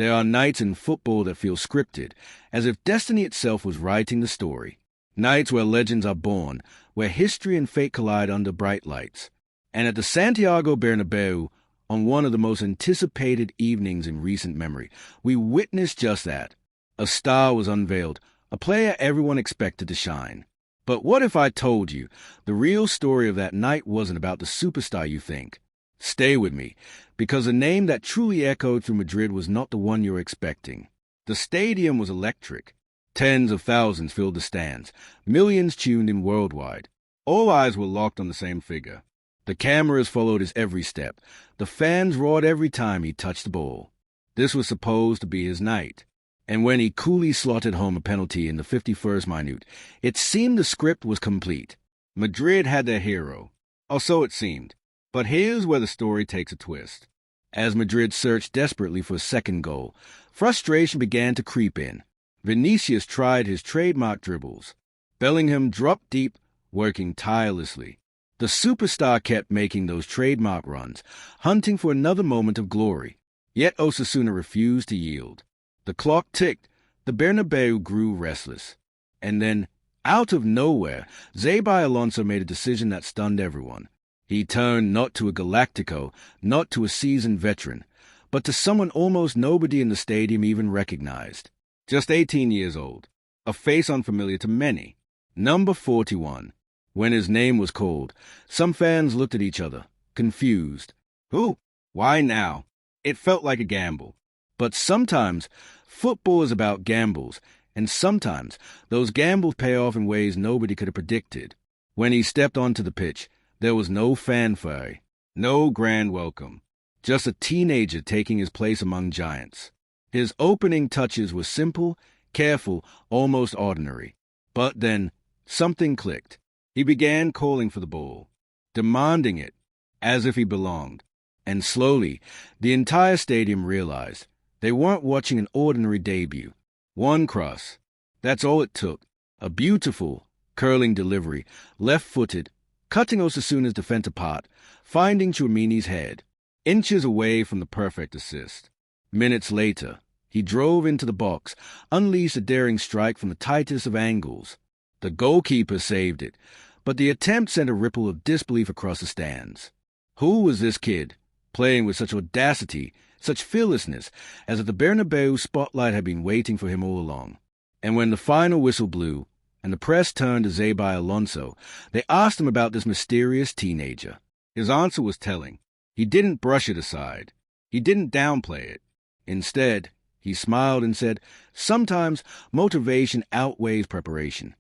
There are nights in football that feel scripted, as if destiny itself was writing the story. Nights where legends are born, where history and fate collide under bright lights. And at the Santiago Bernabéu, on one of the most anticipated evenings in recent memory, we witnessed just that. A star was unveiled, a player everyone expected to shine. But what if I told you the real story of that night wasn't about the superstar you think? Stay with me, because a name that truly echoed through Madrid was not the one you're expecting. The stadium was electric. Tens of thousands filled the stands. Millions tuned in worldwide. All eyes were locked on the same figure. The cameras followed his every step. The fans roared every time he touched the ball. This was supposed to be his night. And when he coolly slotted home a penalty in the 51st minute, it seemed the script was complete. Madrid had their hero. Or so it seemed. But here's where the story takes a twist. As Madrid searched desperately for a second goal, frustration began to creep in. Vinicius tried his trademark dribbles. Bellingham dropped deep, working tirelessly. The superstar kept making those trademark runs, hunting for another moment of glory. Yet Osasuna refused to yield. The clock ticked. The Bernabéu grew restless. And then, out of nowhere, Xabi Alonso made a decision that stunned everyone. He turned not to a Galactico, not to a seasoned veteran, but to someone almost nobody in the stadium even recognized. Just 18 years old, a face unfamiliar to many. Number 41. When his name was called, some fans looked at each other, confused. Who? Why now? It felt like a gamble. But sometimes, football is about gambles, and sometimes those gambles pay off in ways nobody could have predicted. When he stepped onto the pitch, there was no fanfare, no grand welcome, just a teenager taking his place among giants. His opening touches were simple, careful, almost ordinary. But then, something clicked. He began calling for the ball, demanding it, as if he belonged. And slowly, the entire stadium realized they weren't watching an ordinary debut. One cross. That's all it took. A beautiful, curling delivery, left-footed, cutting Osasuna's defense apart, finding Tchouaméni's head, inches away from the perfect assist. Minutes later, he drove into the box, unleashed a daring strike from the tightest of angles. The goalkeeper saved it, but the attempt sent a ripple of disbelief across the stands. Who was this kid, playing with such audacity, such fearlessness, as if the Bernabéu spotlight had been waiting for him all along? And when the final whistle blew, and the press turned to Xabi Alonso, they asked him about this mysterious teenager. His answer was telling. He didn't brush it aside. He didn't downplay it. Instead, he smiled and said, sometimes motivation outweighs preparation.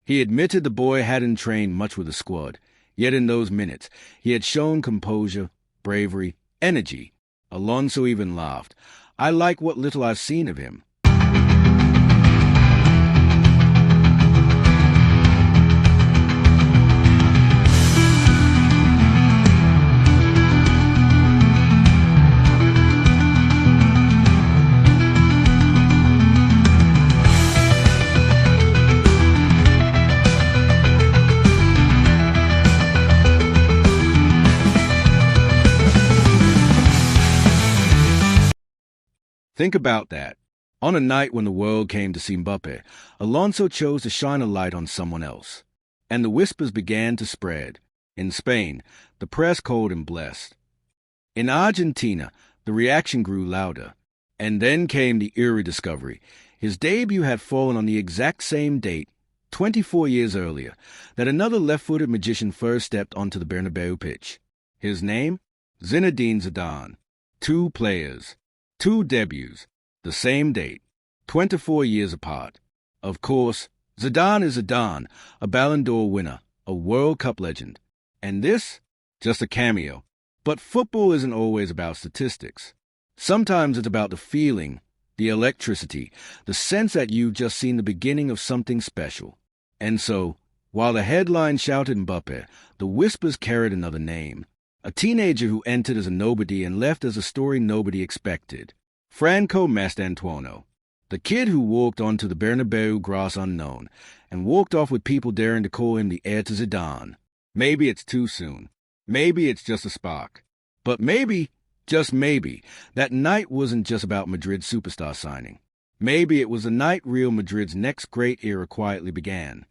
He admitted the boy hadn't trained much with the squad, yet in those minutes he had shown composure, bravery, energy. Alonso even laughed. I like what little I've seen of him. Think about that. On a night when the world came to see Mbappé, Alonso chose to shine a light on someone else. And the whispers began to spread. In Spain, the press called him blessed. In Argentina, the reaction grew louder. And then came the eerie discovery. His debut had fallen on the exact same date, 24 years earlier, that another left-footed magician first stepped onto the Bernabéu pitch. His name? Zinedine Zidane. 2 players. 2 debuts, the same date, 24 years apart. Of course, Zidane is Zidane, a Ballon d'Or winner, a World Cup legend. And this? Just a cameo. But football isn't always about statistics. Sometimes it's about the feeling, the electricity, the sense that you've just seen the beginning of something special. And so, while the headline shouted Mbappé, the whispers carried another name. A teenager who entered as a nobody and left as a story nobody expected. Franco Mastantuono. The kid who walked onto the Bernabéu grass unknown, and walked off with people daring to call him the heir to Zidane. Maybe it's too soon. Maybe it's just a spark. But maybe, Just maybe, that night wasn't just about Madrid's superstar signing. Maybe it was the night Real Madrid's next great era quietly began.